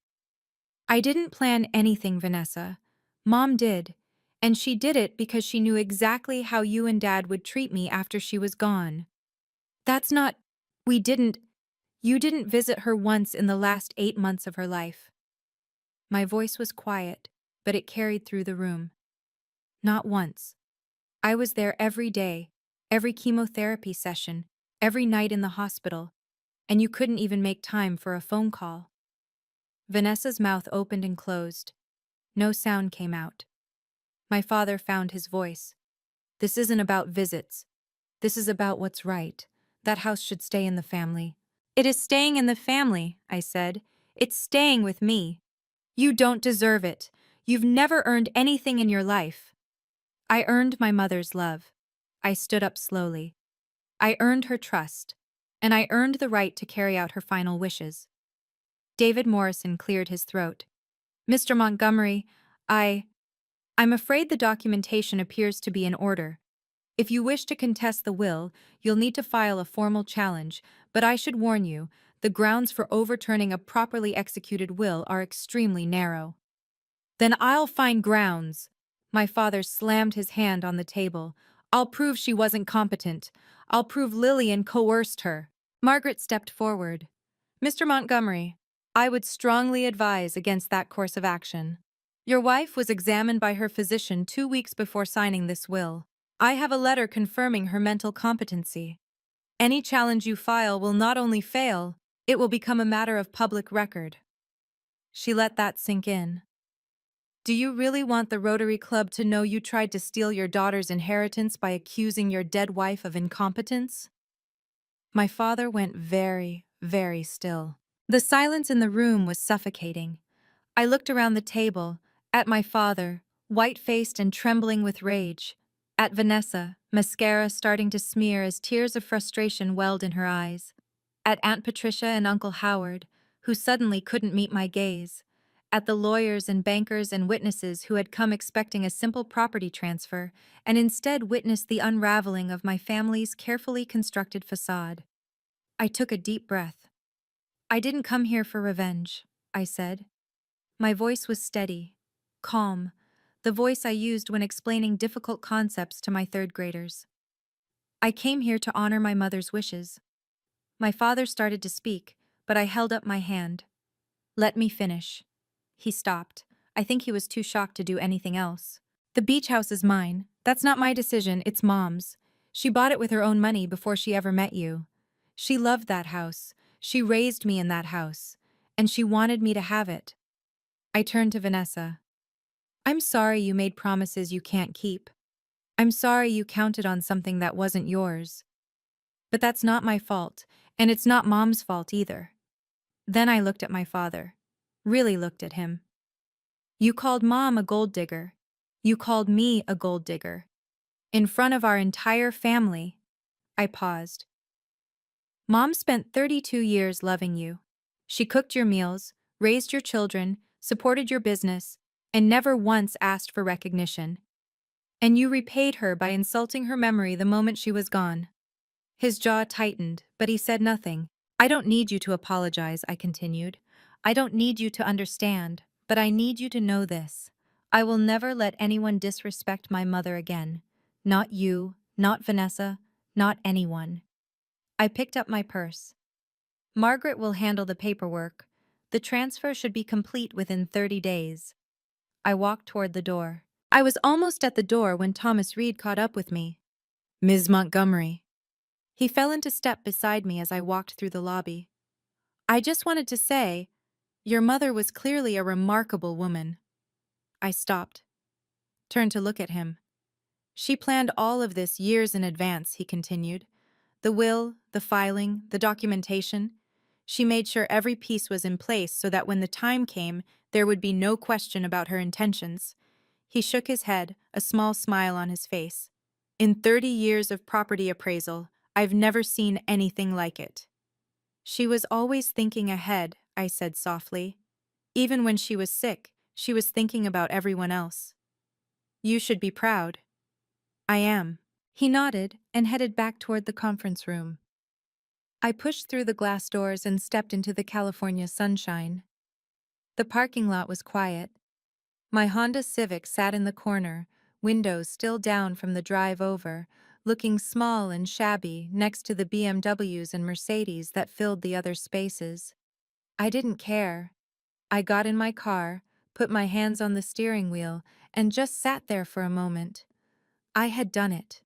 I didn't plan anything, Vanessa. Mom did. And she did it because she knew exactly how you and Dad would treat me after she was gone. That's not... You didn't visit her once in the last 8 months of her life. My voice was quiet, but it carried through the room. Not once. I was there every day, every chemotherapy session, every night in the hospital, and you couldn't even make time for a phone call. Vanessa's mouth opened and closed. No sound came out. My father found his voice. This isn't about visits. This is about what's right. That house should stay in the family. It is staying in the family, I said. It's staying with me. You don't deserve it. You've never earned anything in your life. I earned my mother's love. I stood up slowly. I earned her trust, and I earned the right to carry out her final wishes. David Morrison cleared his throat. Mr. Montgomery, I'm afraid the documentation appears to be in order. If you wish to contest the will, you'll need to file a formal challenge, but I should warn you, the grounds for overturning a properly executed will are extremely narrow. Then I'll find grounds. My father slammed his hand on the table. I'll prove she wasn't competent. I'll prove Lillian coerced her. Margaret stepped forward. Mr. Montgomery, I would strongly advise against that course of action. Your wife was examined by her physician 2 weeks before signing this will. I have a letter confirming her mental competency. Any challenge you file will not only fail, it will become a matter of public record. She let that sink in. Do you really want the Rotary Club to know you tried to steal your daughter's inheritance by accusing your dead wife of incompetence? My father went very, very still. The silence in the room was suffocating. I looked around the table, at my father, white-faced and trembling with rage, at Vanessa, mascara starting to smear as tears of frustration welled in her eyes, at Aunt Patricia and Uncle Howard, who suddenly couldn't meet my gaze, at the lawyers and bankers and witnesses who had come expecting a simple property transfer and instead witnessed the unraveling of my family's carefully constructed facade. I took a deep breath. I didn't come here for revenge, I said. My voice was steady, calm, the voice I used when explaining difficult concepts to my third graders. I came here to honor my mother's wishes. My father started to speak, but I held up my hand. Let me finish. He stopped. I think he was too shocked to do anything else. The beach house is mine. That's not my decision, it's Mom's. She bought it with her own money before she ever met you. She loved that house. She raised me in that house. And she wanted me to have it. I turned to Vanessa. I'm sorry you made promises you can't keep. I'm sorry you counted on something that wasn't yours. But that's not my fault, and it's not Mom's fault either. Then I looked at my father. Really looked at him. You called Mom a gold digger. You called me a gold digger. In front of our entire family. I paused. Mom spent 32 years loving you. She cooked your meals, raised your children, supported your business, and never once asked for recognition. And you repaid her by insulting her memory the moment she was gone. His jaw tightened, but he said nothing. I don't need you to apologize, I continued. I don't need you to understand, but I need you to know this. I will never let anyone disrespect my mother again. Not you, not Vanessa, not anyone. I picked up my purse. Margaret will handle the paperwork. The transfer should be complete within 30 days. I walked toward the door. I was almost at the door when Thomas Reed caught up with me. Ms. Montgomery. He fell into step beside me as I walked through the lobby. I just wanted to say, your mother was clearly a remarkable woman. I stopped, turned to look at him. She planned all of this years in advance, he continued. The will, the filing, the documentation. She made sure every piece was in place so that when the time came, there would be no question about her intentions. He shook his head, a small smile on his face. In 30 years of property appraisal, I've never seen anything like it. She was always thinking ahead, I said softly. Even when she was sick, she was thinking about everyone else. You should be proud. I am. He nodded and headed back toward the conference room. I pushed through the glass doors and stepped into the California sunshine. The parking lot was quiet. My Honda Civic sat in the corner, windows still down from the drive over, looking small and shabby next to the BMWs and Mercedes that filled the other spaces. I didn't care. I got in my car, put my hands on the steering wheel, and just sat there for a moment. I had done it.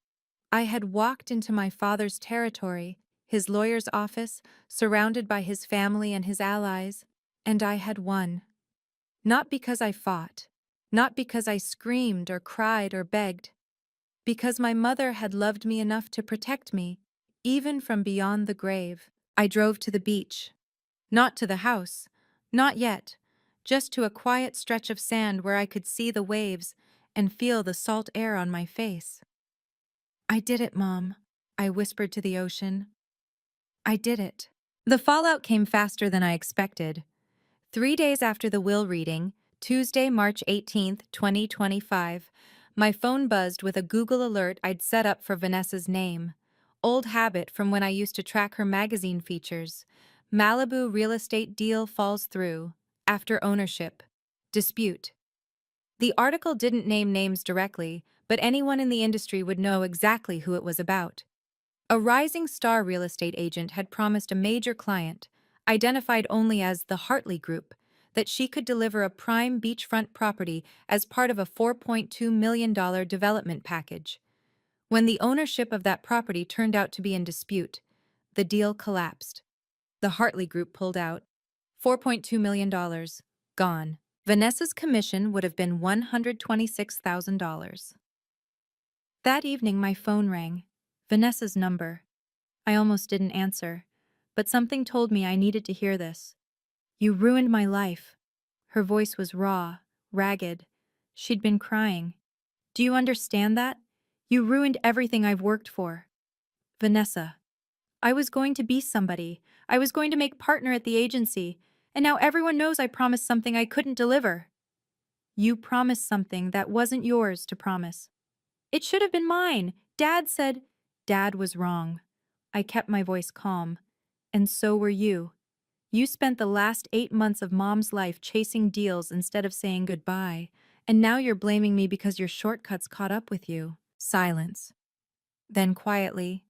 I had walked into my father's territory, his lawyer's office, surrounded by his family and his allies, and I had won. Not because I fought, not because I screamed or cried or begged, because my mother had loved me enough to protect me, even from beyond the grave. I drove to the beach. Not to the house, not yet, just to a quiet stretch of sand where I could see the waves and feel the salt air on my face. I did it, Mom, I whispered to the ocean. I did it. The fallout came faster than I expected. 3 days after the will reading, Tuesday, March 18th, 2025, my phone buzzed with a Google alert I'd set up for Vanessa's name. Old habit from when I used to track her magazine features. Malibu real estate deal falls through. After ownership. Dispute. The article didn't name names directly, but anyone in the industry would know exactly who it was about. A rising star real estate agent had promised a major client, identified only as the Hartley Group, that she could deliver a prime beachfront property as part of a $4.2 million development package. When the ownership of that property turned out to be in dispute, the deal collapsed. The Hartley Group pulled out. $4.2 million. Gone. Vanessa's commission would have been $126,000. That evening, my phone rang. Vanessa's number. I almost didn't answer, but something told me I needed to hear this. "You ruined my life." Her voice was raw, ragged. She'd been crying. "Do you understand that? You ruined everything I've worked for." "Vanessa, I was going to be somebody. I was going to make partner at the agency, and now everyone knows I promised something I couldn't deliver." "You promised something that wasn't yours to promise." "It should have been mine. Dad said—" "Dad was wrong." I kept my voice calm. "And so were you. You spent the last 8 months of Mom's life chasing deals instead of saying goodbye, and now you're blaming me because your shortcuts caught up with you." Silence. Then quietly,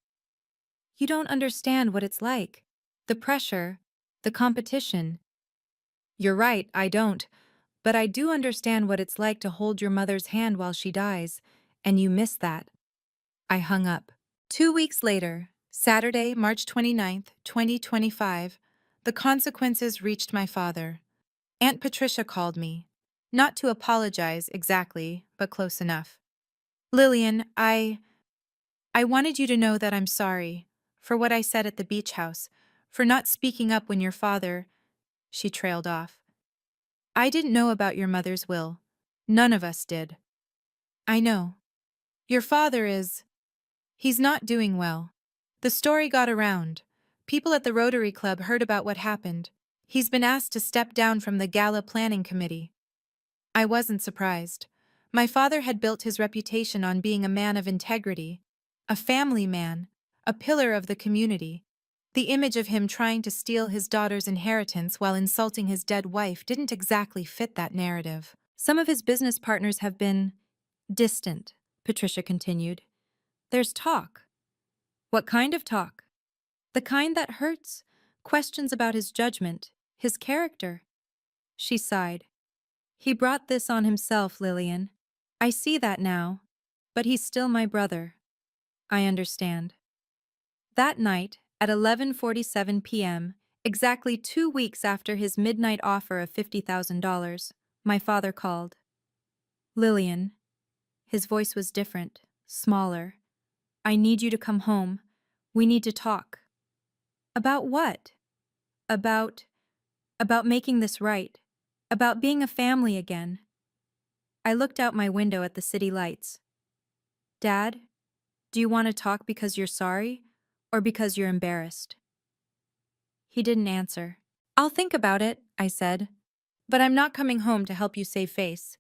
"You don't understand what it's like. The pressure, the competition." "You're right, I don't. But I do understand what it's like to hold your mother's hand while she dies, and you miss that." I hung up. 2 weeks later, Saturday, March 29th, 2025, the consequences reached my father. Aunt Patricia called me. Not to apologize exactly, but close enough. "Lillian, I wanted you to know that I'm sorry for what I said at the beach house, for not speaking up when your father—" She trailed off. "I didn't know about your mother's will. None of us did." "I know. Your father is— he's not doing well. The story got around. People at the Rotary Club heard about what happened. He's been asked to step down from the gala planning committee." I wasn't surprised. My father had built his reputation on being a man of integrity, a family man, a pillar of the community. The image of him trying to steal his daughter's inheritance while insulting his dead wife didn't exactly fit that narrative. "Some of his business partners have been distant," Patricia continued. "There's talk." "What kind of talk?" "The kind that hurts. Questions about his judgment, his character." She sighed. "He brought this on himself, Lillian. I see that now. But he's still my brother." "I understand." That night, at 11:47 p.m., exactly 2 weeks after his midnight offer of $50,000, my father called. "Lillian." His voice was different, smaller. "I need you to come home. We need to talk." "About what?" About making this right. About being a family again." I looked out my window at the city lights. "Dad, do you want to talk because you're sorry, or because you're embarrassed?" He didn't answer. "I'll think about it," I said. "But I'm not coming home to help you save face.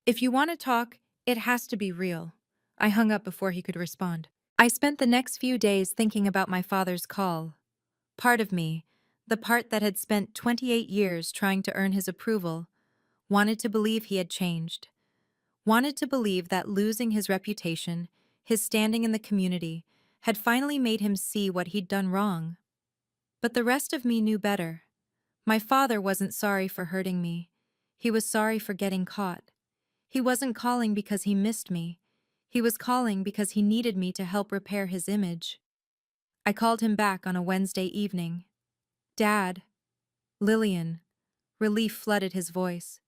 If you want to talk, it has to be real." I hung up before he could respond. I spent the next few days thinking about my father's call. Part of me, the part that had spent 28 years trying to earn his approval, wanted to believe he had changed. Wanted to believe that losing his reputation, his standing in the community, had finally made him see what he'd done wrong. But the rest of me knew better. My father wasn't sorry for hurting me. He was sorry for getting caught. He wasn't calling because he missed me. He was calling because he needed me to help repair his image. I called him back on a Wednesday evening. "Dad." "Lillian." Relief flooded his voice.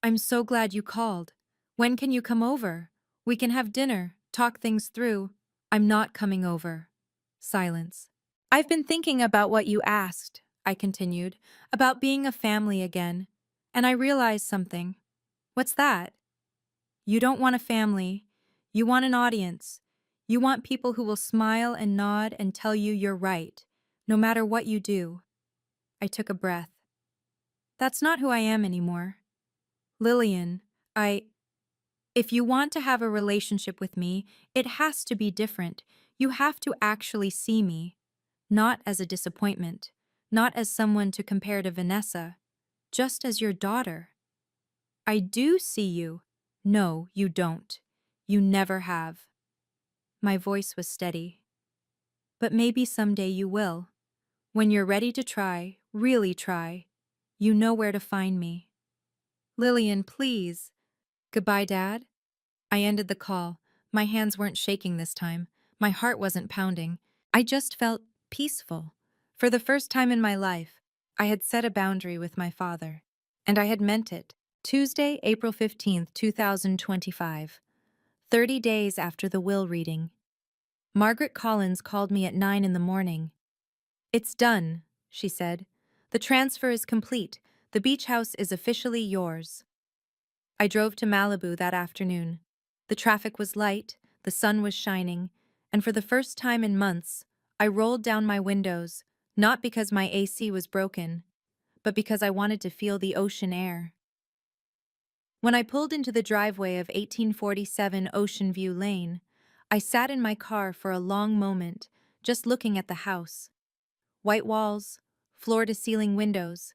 "I'm so glad you called. When can you come over? We can have dinner, talk things through." "I'm not coming over." Silence. "I've been thinking about what you asked," I continued, "about being a family again. And I realized something." "What's that?" "You don't want a family. You want an audience. You want people who will smile and nod and tell you you're right, no matter what you do." I took a breath. "That's not who I am anymore. Lillian, if you want to have a relationship with me, it has to be different. You have to actually see me. Not as a disappointment. Not as someone to compare to Vanessa. Just as your daughter." "I do see you." "No, you don't. You never have." My voice was steady. "But maybe someday you will. When you're ready to try, really try. You know where to find me." "Lillian, please." "Goodbye, Dad." I ended the call. My hands weren't shaking this time. My heart wasn't pounding. I just felt peaceful. For the first time in my life, I had set a boundary with my father. And I had meant it. Tuesday, April 15th, 2025. 30 days after the will reading. Margaret Collins called me at 9 in the morning. "It's done," she said. "The transfer is complete. The beach house is officially yours." I drove to Malibu that afternoon. The traffic was light, the sun was shining, and for the first time in months, I rolled down my windows, not because my AC was broken, but because I wanted to feel the ocean air. When I pulled into the driveway of 1847 Ocean View Lane, I sat in my car for a long moment, just looking at the house. White walls, floor-to-ceiling windows,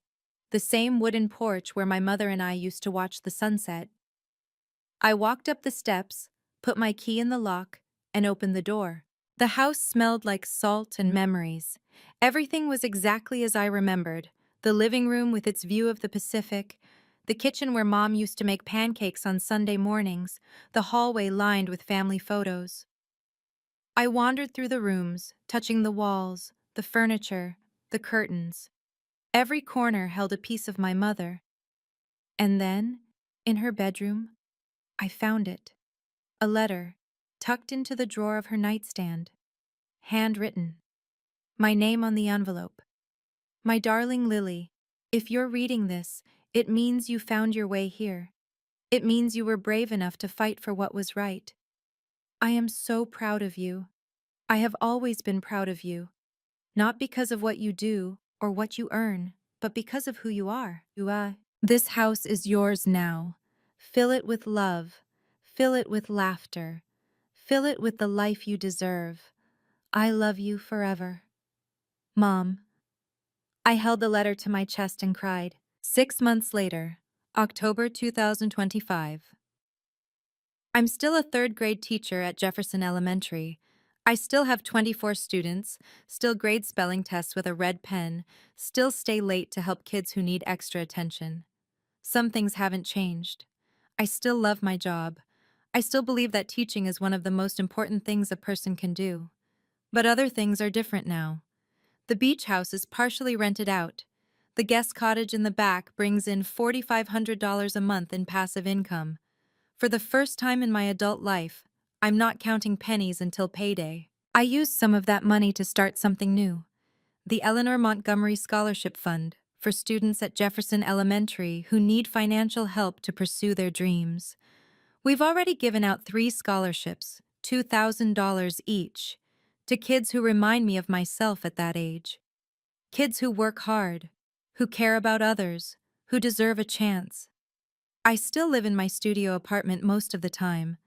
the same wooden porch where my mother and I used to watch the sunset. I walked up the steps, put my key in the lock, and opened the door. The house smelled like salt and memories. Everything was exactly as I remembered: the living room with its view of the Pacific, the kitchen where Mom used to make pancakes on Sunday mornings, the hallway lined with family photos. I wandered through the rooms, touching the walls, the furniture, the curtains. Every corner held a piece of my mother. And then, in her bedroom, I found it. A letter, tucked into the drawer of her nightstand. Handwritten. My name on the envelope. "My darling Lily, if you're reading this, it means you found your way here. It means you were brave enough to fight for what was right. I am so proud of you. I have always been proud of you, not because of what you do or what you earn, but because of who you are. This house is yours now. Fill it with love. Fill it with laughter. Fill it with the life you deserve. I love you forever. Mom." I held the letter to my chest and cried. 6 months later, October 2025. I'm still a third-grade teacher at Jefferson Elementary. I still have 24 students, still grade spelling tests with a red pen, still stay late to help kids who need extra attention. Some things haven't changed. I still love my job. I still believe that teaching is one of the most important things a person can do. But other things are different now. The beach house is partially rented out. The guest cottage in the back brings in $4,500 a month in passive income. For the first time in my adult life, I'm not counting pennies until payday. I used some of that money to start something new: the Eleanor Montgomery Scholarship Fund for students at Jefferson Elementary who need financial help to pursue their dreams. We've already given out 3 scholarships, $2,000 each, to kids who remind me of myself at that age. Kids who work hard, who care about others, who deserve a chance. I still live in my studio apartment most of the time.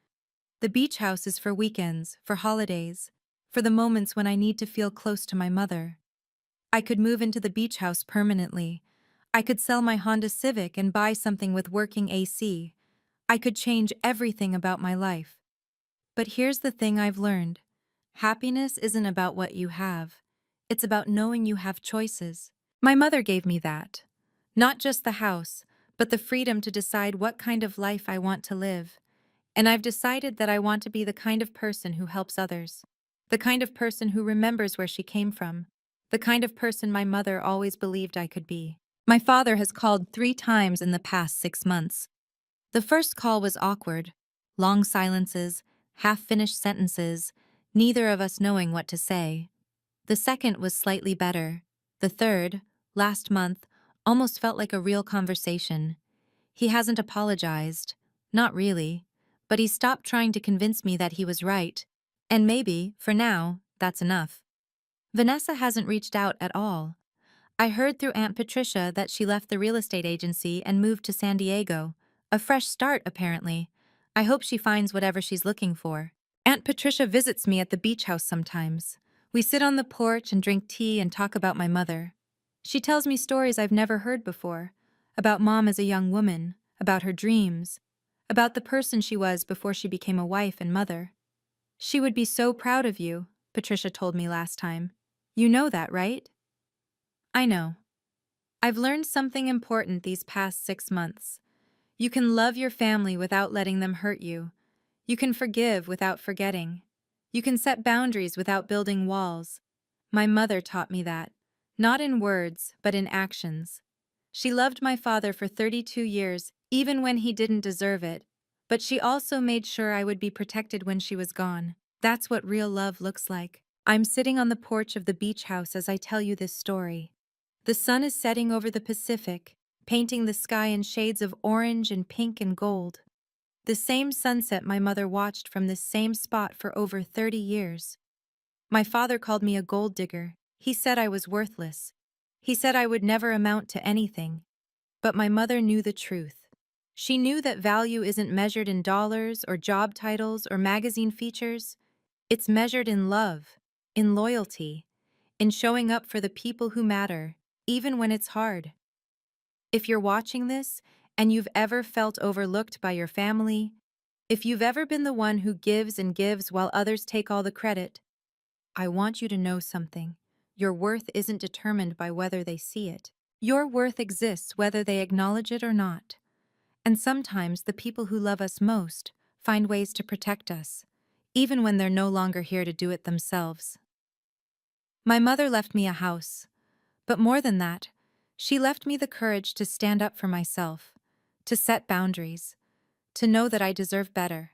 The beach house is for weekends, for holidays, for the moments when I need to feel close to my mother. I could move into the beach house permanently. I could sell my Honda Civic and buy something with working AC. I could change everything about my life. But here's the thing I've learned. Happiness isn't about what you have. It's about knowing you have choices. My mother gave me that. Not just the house, but the freedom to decide what kind of life I want to live. And I've decided that I want to be the kind of person who helps others. The kind of person who remembers where she came from. The kind of person my mother always believed I could be. My father has called 3 times in the past 6 months. The first call was awkward. Long silences, half-finished sentences, neither of us knowing what to say. The second was slightly better. The third, last month, almost felt like a real conversation. He hasn't apologized. Not really. But he stopped trying to convince me that he was right. And maybe, for now, that's enough. Vanessa hasn't reached out at all. I heard through Aunt Patricia that she left the real estate agency and moved to San Diego. A fresh start, apparently. I hope she finds whatever she's looking for. Aunt Patricia visits me at the beach house sometimes. We sit on the porch and drink tea and talk about my mother. She tells me stories I've never heard before, about Mom as a young woman, about her dreams, about the person she was before she became a wife and mother. "She would be so proud of you," Patricia told me last time. "You know that, right?" I know. I've learned something important these past 6 months. You can love your family without letting them hurt you. You can forgive without forgetting. You can set boundaries without building walls. My mother taught me that, not in words, but in actions. She loved my father for 32 years, even when he didn't deserve it. But she also made sure I would be protected when she was gone. That's what real love looks like. I'm sitting on the porch of the beach house as I tell you this story. The sun is setting over the Pacific, painting the sky in shades of orange and pink and gold. The same sunset my mother watched from this same spot for over 30 years. My father called me a gold digger. He said I was worthless. He said I would never amount to anything. But my mother knew the truth. She knew that value isn't measured in dollars or job titles or magazine features. It's measured in love, in loyalty, in showing up for the people who matter, even when it's hard. If you're watching this and you've ever felt overlooked by your family, if you've ever been the one who gives and gives while others take all the credit, I want you to know something. Your worth isn't determined by whether they see it. Your worth exists whether they acknowledge it or not. And sometimes the people who love us most find ways to protect us, even when they're no longer here to do it themselves. My mother left me a house, but more than that, she left me the courage to stand up for myself, to set boundaries, to know that I deserve better.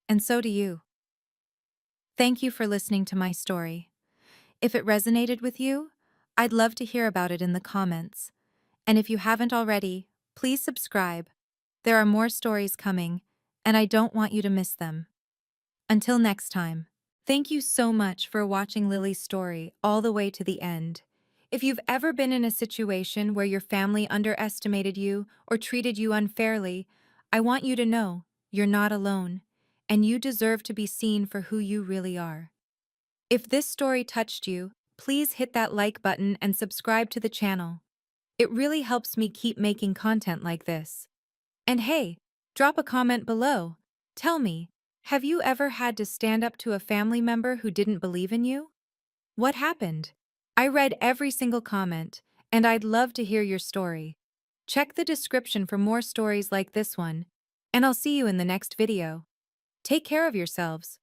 And so do you. Thank you for listening to my story. If it resonated with you, I'd love to hear about it in the comments. And if you haven't already, please subscribe. There are more stories coming, and I don't want you to miss them. Until next time, thank you so much for watching Lily's story all the way to the end. If you've ever been in a situation where your family underestimated you or treated you unfairly, I want you to know you're not alone, and you deserve to be seen for who you really are. If this story touched you, please hit that like button and subscribe to the channel. It really helps me keep making content like this. And hey, drop a comment below. Tell me, have you ever had to stand up to a family member who didn't believe in you? What happened? I read every single comment, and I'd love to hear your story. Check the description for more stories like this one, and I'll see you in the next video. Take care of yourselves.